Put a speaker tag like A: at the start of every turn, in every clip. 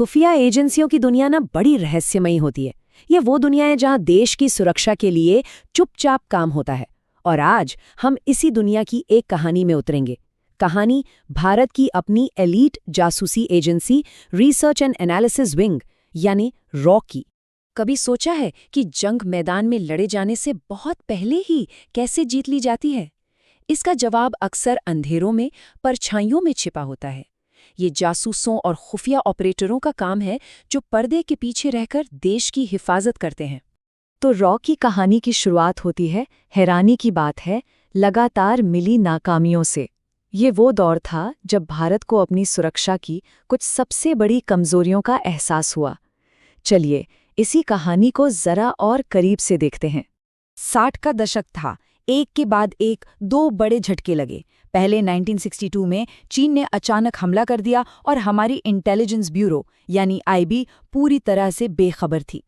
A: खुफिया एजेंसियों की दुनिया ना बड़ी रहस्यमयी होती है। ये वो दुनिया है जहां देश की सुरक्षा के लिए चुपचाप काम होता है। और आज हम इसी दुनिया की एक कहानी में उतरेंगे। कहानी भारत की अपनी एलीट जासूसी agency research and analysis wing यानी रॉ की। कभी सोचा है कि जंग मैदान में लड़े जाने से बहुत पहले ही कैसे जीत ली जाती है? इसका जवाब अक्सर अंधेरों में, परछाइयों में छिपा होता है। ये जासूसों और खुफिया ऑपरेटरों का काम है जो पर्दे के पीछे रहकर देश की हिफाजत करते हैं। तो रॉ की कहानी की शुरुआत होती है, हैरानी की बात है, लगातार मिली नाकामियों से। ये वो दौर था जब भारत को अपनी सुरक्षा की कुछ सबसे बड़ी कमजोरियों का एहसास हुआ। चलिए इसी कहानी को जरा और करीब से देखते हैं। 60 का दशक था। एक के बाद एक दो बड़े झटके लगे। पहले 1962 में चीन ने अचानक हमला कर दिया और हमारी इंटेलिजेंस ब्यूरो यानी आईबी पूरी तरह से बेखबर थी।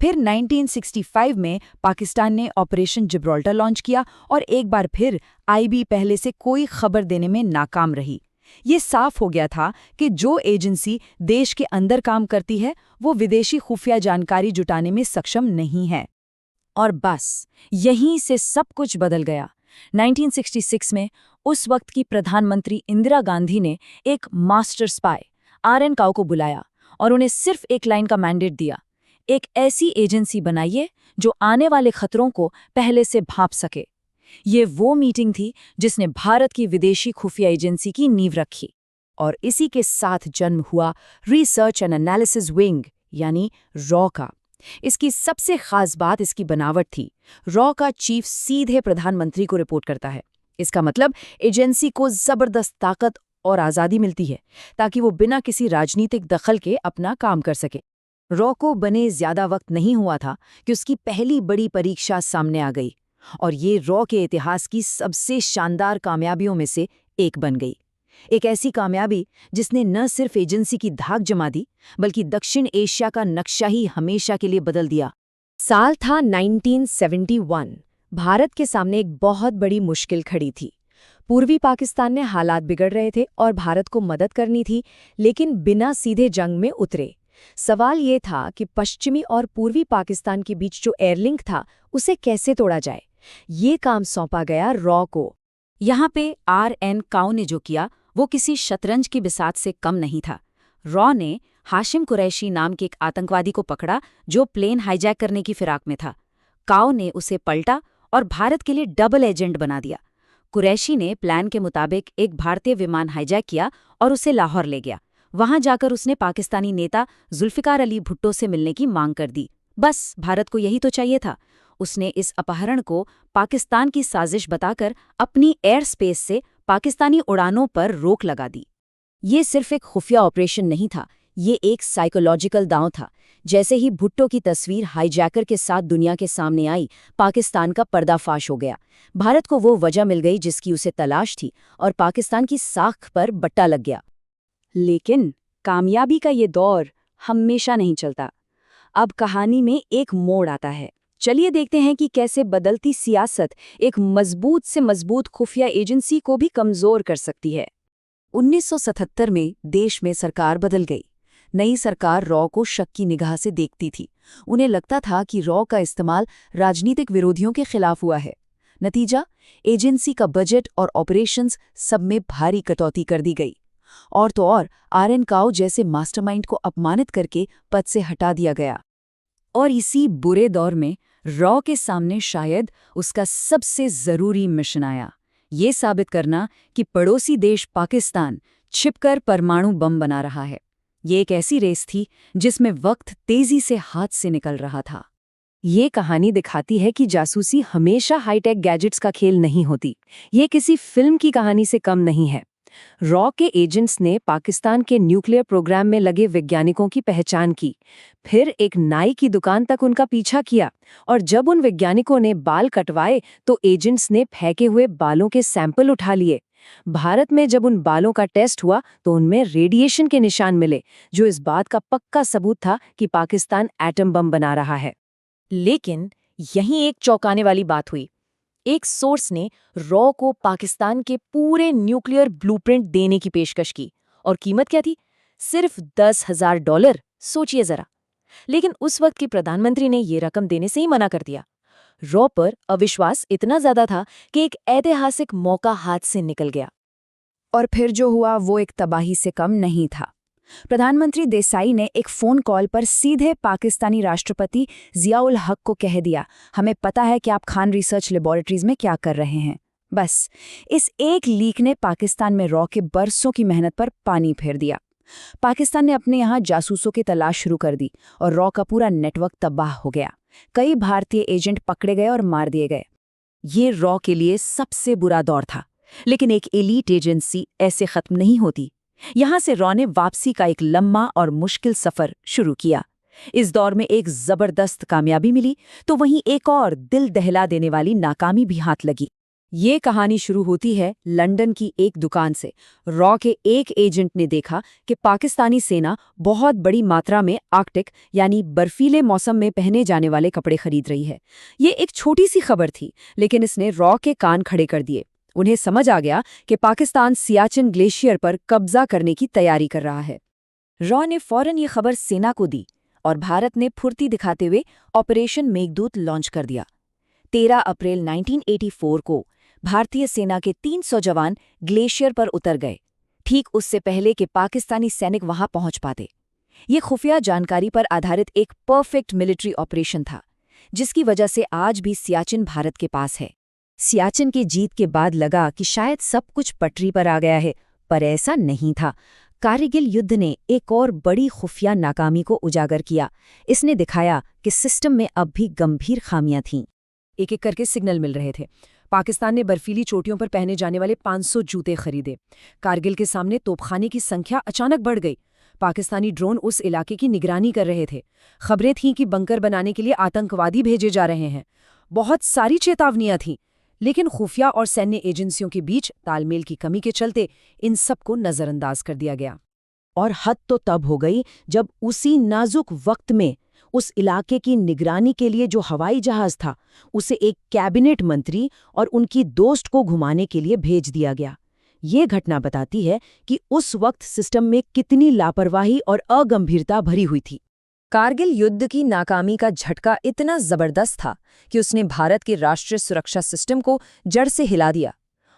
A: फिर 1965 में पाकिस्तान ने ऑपरेशन जिब्राल्टर लॉन्च किया और एक बार फिर आईबी पहले से कोई खबर देने में नाकाम रही। ये साफ हो गया था कि जो एजेंसी देश के अंदर काम करती है वो विदेशी खुफिया जानकारी जुटाने में सक्षम नहीं है। और बस यहीं से सब कुछ बदल गया। 1966 में उस वक्त की प्रधानमंत्री इंदिरा गांधी ने एक मास्टर स्पाई आर.एन. काओ को बुलाया और उन्हें सिर्फ एक लाइन का मैंडेट दिया, एक ऐसी एजेंसी बनाइए जो आने वाले खतरों को पहले से भांप सके। ये वो मीटिंग थी जिसने भारत की विदेशी खुफिया एजेंसी की नींव रखी। और इसी के साथ जन्म हुआ रिसर्च एंड एनालिसिस विंग यानी रॉ का। इसकी सबसे खास बात इसकी बनावट थी। रॉ का चीफ सीधे प्रधानमंत्री को रिपोर्ट करता है। इसका मतलब एजेंसी को जबरदस्त ताकत और आज़ादी मिलती है ताकि वो बिना किसी राजनीतिक दखल के अपना काम कर सके। रॉ को बने ज्यादा वक्त नहीं हुआ था कि उसकी पहली बड़ी परीक्षा सामने आ गई और ये रॉ के इतिहास की सबसे शानदार कामयाबियों में से एक बन गई। एक ऐसी कामयाबी जिसने न सिर्फ एजेंसी की धाक जमा दी बल्कि दक्षिण एशिया का नक्शा ही हमेशा के लिए बदल दिया। साल था 1971। भारत के सामने एक बहुत बड़ी मुश्किल खड़ी थी। पूर्वी पाकिस्तान में हालात बिगड़ रहे थे और भारत को मदद करनी थी, लेकिन बिना सीधे जंग में उतरे। सवाल ये था कि पश्चिमी और पूर्वी पाकिस्तान के बीच जो एयरलिंक था उसे कैसे तोड़ा जाए। ये काम सौंपा गया रॉ को। यहाँ पे आर.एन. काओ ने जो किया वो किसी शतरंज की बिसात से कम नहीं था। रॉ ने हाशिम कुरैशी नाम के एक आतंकवादी को पकड़ा जो प्लेन हाईजैक करने की फिराक में था। काओ ने उसे पलटा और भारत के लिए डबल एजेंट बना दिया। कुरैशी ने प्लान के मुताबिक एक भारतीय विमान हाईजैक किया और उसे लाहौर ले गया। वहां जाकर उसने पाकिस्तानी नेता जुल्फिकार अली भुट्टो से मिलने की मांग कर दी। बस भारत को यही तो चाहिए था। उसने इस अपहरण को पाकिस्तान की साजिश बताकर अपनी एयर स्पेस से पाकिस्तानी उड़ानों पर रोक लगा दी। ये सिर्फ एक खुफिया ऑपरेशन नहीं था, ये एक साइकोलॉजिकल दांव था। जैसे ही भुट्टो की तस्वीर हाईजैकर के साथ दुनिया के सामने आई, पाकिस्तान का पर्दाफाश हो गया। भारत को वो वजह मिल गई जिसकी उसे तलाश थी और पाकिस्तान की साख पर बट्टा लग गया। लेकिन कामयाबी का ये दौर हमेशा नहीं चलता। अब कहानी में एक मोड़ आता है। चलिए देखते हैं कि कैसे बदलती सियासत एक मजबूत से मजबूत खुफिया एजेंसी को भी कमजोर कर सकती है। 1977 में देश में सरकार बदल गई। नई सरकार रॉ को शक की निगाह से देखती थी। उन्हें लगता था कि रॉ का इस्तेमाल राजनीतिक विरोधियों के खिलाफ हुआ है। नतीजा, एजेंसी का बजट और ऑपरेशंस सब में भारी कटौती कर दी गई। और तो और आर.एन. काओ जैसे मास्टरमाइंड को अपमानित करके पद से हटा दिया गया। और इसी बुरे दौर में रॉ के सामने शायद उसका सबसे जरूरी मिशन आया, ये साबित करना कि पड़ोसी देश पाकिस्तान छिपकर परमाणु बम बना रहा है। ये एक ऐसी रेस थी जिसमें वक्त तेजी से हाथ से निकल रहा था। ये कहानी दिखाती है कि जासूसी हमेशा हाईटेक गैजेट्स का खेल नहीं होती। ये किसी फिल्म की कहानी से कम नहीं है। रॉ के एजेंट्स ने पाकिस्तान के न्यूक्लियर प्रोग्राम में लगे वैज्ञानिकों की पहचान की, फिर एक नाई की दुकान तक उनका पीछा किया और जब उन वैज्ञानिकों ने बाल कटवाए तो एजेंट्स ने फेंके हुए बालों के सैंपल उठा लिए। भारत में जब उन बालों का टेस्ट हुआ तो उनमें रेडिएशन के निशान मिले, जो इस बात का पक्का सबूत था कि पाकिस्तान एटम बम बना रहा है। लेकिन यहीं एक चौंकाने वाली बात हुई। एक सोर्स ने रॉ को पाकिस्तान के पूरे न्यूक्लियर ब्लूप्रिंट देने की पेशकश की। और कीमत क्या थी?
B: सिर्फ $10,000। सोचिए जरा। लेकिन उस वक्त के प्रधानमंत्री ने ये रकम देने से ही मना कर दिया। रॉ पर अविश्वास इतना ज्यादा था कि एक ऐतिहासिक मौका हाथ से निकल गया।
C: और फिर जो हुआ वो एक तबाही से कम नहीं था। प्रधानमंत्री देसाई ने एक फ़ोन कॉल पर सीधे पाकिस्तानी राष्ट्रपति ज़िया-उल हक को कह दिया, हमें पता है कि आप खान रिसर्च लेबोरेटरीज में क्या कर रहे हैं। बस इस एक लीक ने पाकिस्तान में रॉ के बरसों की मेहनत पर पानी फेर दिया। पाकिस्तान ने अपने यहाँ जासूसों की तलाश शुरू कर दी और रॉ का पूरा नेटवर्क तबाह हो गया। कई भारतीय एजेंट पकड़े गए और मार दिए गए।
A: ये रॉ के लिए सबसे बुरा दौर था, लेकिन एक एलीट एजेंसी ऐसे खत्म नहीं होती। यहां से रॉ ने वापसी का एक लंबा और मुश्किल सफर शुरू किया। इस दौर में एक जबरदस्त कामयाबी मिली तो वहीं एक और दिल दहला देने वाली नाकामी भी हाथ लगी। ये कहानी शुरू होती है लंदन की एक दुकान से। रॉ के एक एजेंट ने देखा कि पाकिस्तानी सेना बहुत बड़ी मात्रा में आर्कटिक यानी बर्फीले मौसम में पहने जाने वाले कपड़े खरीद रही है। ये एक छोटी सी खबर थी, लेकिन इसने रॉ के कान खड़े कर दिए। उन्हें समझ आ गया कि पाकिस्तान सियाचिन ग्लेशियर पर कब्जा करने की तैयारी कर रहा है। रॉ ने फौरन ये खबर सेना को दी और भारत ने फुर्ती दिखाते हुए ऑपरेशन मेघदूत लॉन्च कर दिया। 13 अप्रैल 1984 को भारतीय सेना के 300 जवान ग्लेशियर पर उतर गए, ठीक उससे पहले कि पाकिस्तानी सैनिक वहां पहुंच पाते। ये खुफिया जानकारी पर आधारित एक परफेक्ट मिलिट्री ऑपरेशन था, जिसकी वजह से आज भी सियाचिन भारत के पास है। सियाचिन की जीत के बाद लगा कि शायद सब कुछ पटरी पर आ गया है, पर ऐसा नहीं था। कारगिल युद्ध ने एक और बड़ी खुफिया नाकामी को उजागर किया। इसने दिखाया कि सिस्टम में अब भी गंभीर खामियां थीं। एक एक करके सिग्नल मिल रहे थे। पाकिस्तान ने बर्फीली चोटियों पर पहने जाने वाले 500 जूते खरीदे। कारगिल के सामने तोपखाने की संख्या अचानक बढ़ गई। पाकिस्तानी ड्रोन उस इलाके की निगरानी कर रहे थे। खबरें थीं कि बंकर बनाने के लिए आतंकवादी भेजे जा रहे हैं। बहुत सारी चेतावनियां थीं, लेकिन खुफिया और सैन्य एजेंसियों के बीच तालमेल की कमी के चलते इन सबको नज़रअंदाज कर दिया गया। और हद तो तब हो गई जब उसी नाजुक वक्त में उस इलाके की निगरानी के लिए जो हवाई जहाज था, उसे एक कैबिनेट मंत्री और उनकी दोस्त को घुमाने के लिए भेज दिया गया। ये घटना बताती है कि उस वक्त सिस्टम में कितनी लापरवाही और अगंभीरता भरी हुई थी। कारगिल युद्ध की नाकामी का झटका इतना जबरदस्त था कि उसने भारत के राष्ट्रीय सुरक्षा सिस्टम को जड़ से हिला दिया,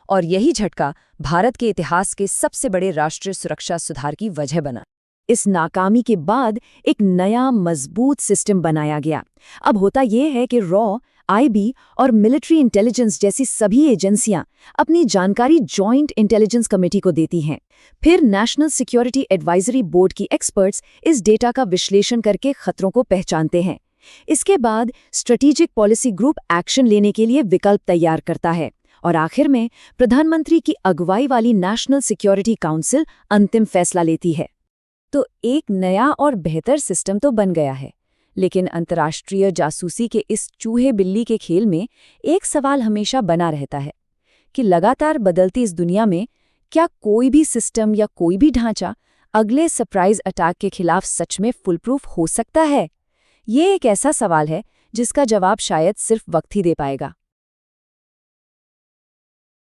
A: और यही झटका भारत के इतिहास के सबसे बड़े राष्ट्रीय सुरक्षा सुधार की वजह बना। इस नाकामी के बाद एक नया मजबूत सिस्टम बनाया गया। अब होता यह है कि रॉ, आईबी और मिलिट्री इंटेलिजेंस जैसी सभी एजेंसियां अपनी जानकारी जॉइंट इंटेलिजेंस कमेटी को देती हैं। फिर नेशनल सिक्योरिटी एडवाइजरी बोर्ड की एक्सपर्ट्स इस डेटा का विश्लेषण करके खतरों को पहचानते हैं। इसके बाद स्ट्रेटेजिक पॉलिसी ग्रुप एक्शन लेने के लिए विकल्प तैयार करता है, और आखिर में प्रधानमंत्री की अगुवाई वाली नेशनल सिक्योरिटी काउंसिल अंतिम फैसला लेती है। तो एक नया और बेहतर सिस्टम तो बन गया है, लेकिन अंतर्राष्ट्रीय जासूसी के इस चूहे बिल्ली के खेल में एक सवाल हमेशा बना रहता है कि लगातार बदलती इस दुनिया में क्या कोई भी सिस्टम या कोई भी ढांचा अगले सरप्राइज अटैक के खिलाफ सच में फुलप्रूफ हो सकता है? ये एक ऐसा सवाल है जिसका जवाब शायद सिर्फ वक्त ही दे पाएगा।